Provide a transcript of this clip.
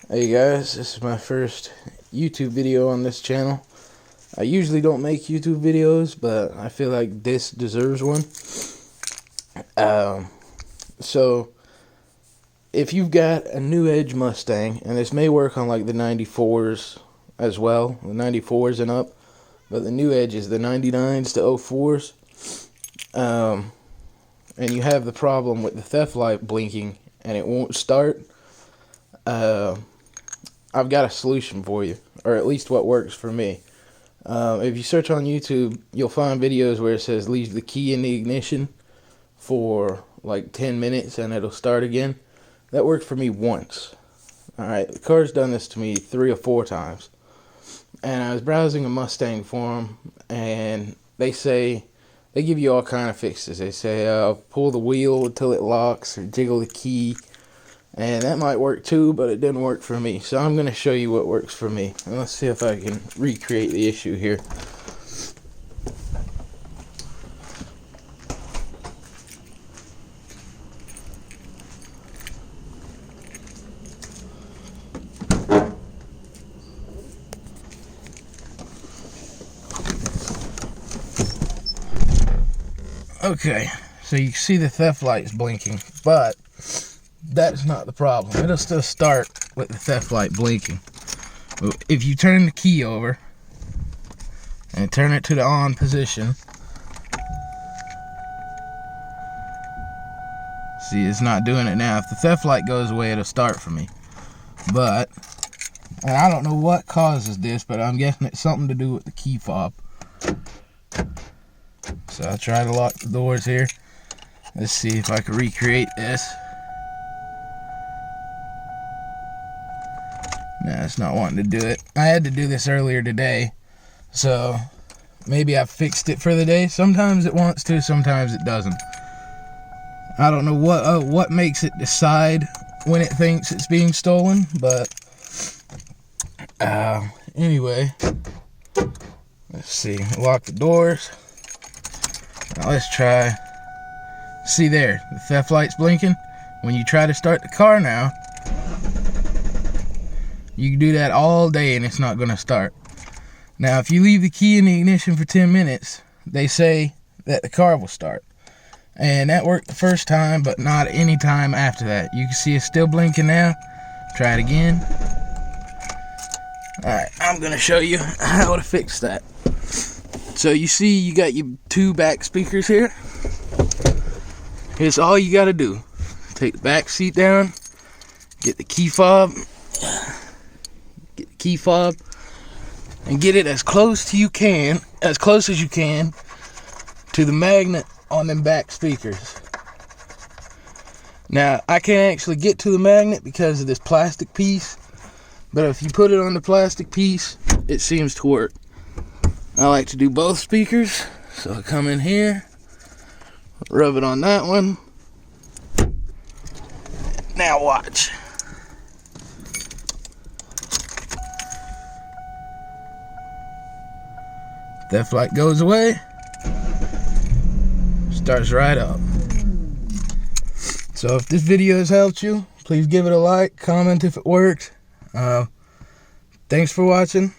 Hey guys, this is my first YouTube video on this channel. I usually don't make YouTube videos, but I feel like this deserves one. So if you've got a new Edge Mustang, and this may work on like the 94s as well, the 94s and up, but the new Edge is the 99s to 04s, and you have the problem with the theft light blinking and it won't start, I've got a solution for you, or at least what works for me. If you search on YouTube, you'll find videos where it says leave the key in the ignition for like 10 minutes and it'll start again. That worked for me once. Alright, the car's done this to me 3 or 4 times. And I was browsing a Mustang forum, and they give you all kind of fixes. They say pull the wheel until it locks, or jiggle the key. And that might work too, but it didn't work for me. So I'm going to show you what works for me. And let's see if I can recreate the issue here. Okay, so you can see the theft lights blinking, but that's not the problem. It'll still start with the theft light blinking. If you turn the key over and turn it to the on position, see, it's not doing it now. If the theft light goes away, it'll start for me. But, and I don't know what causes this, but I'm guessing it's something to do with the key fob. So I'll try to lock the doors here. Let's see if I can recreate this. No, it's not wanting to do it. I had to do this earlier today, so maybe I fixed it for the day. Sometimes it wants to, sometimes it doesn't. I don't know what makes it decide when it thinks it's being stolen, but anyway, let's see. Lock the doors. Now let's try. See there, the theft light's blinking. When you try to start the car now, you can do that all day and it's not going to start. Now, if you leave the key in the ignition for 10 minutes, they say that the car will start. And that worked the first time, but not any time after that. You can see it's still blinking now. Try it again. Alright, I'm going to show you how to fix that. So you see you got your 2 back speakers here. Here's all you got to do. Take the back seat down, get the key fob, and get it as close as you can to the magnet on them back speakers. Now, I can't actually get to the magnet because of this plastic piece, but if you put it on the plastic piece, it seems to work. I like to do both speakers, so I come in here, rub it on that one. Now watch. Theft light goes away, starts right up. So if this video has helped you, please give it a like, comment if it worked. Thanks for watching.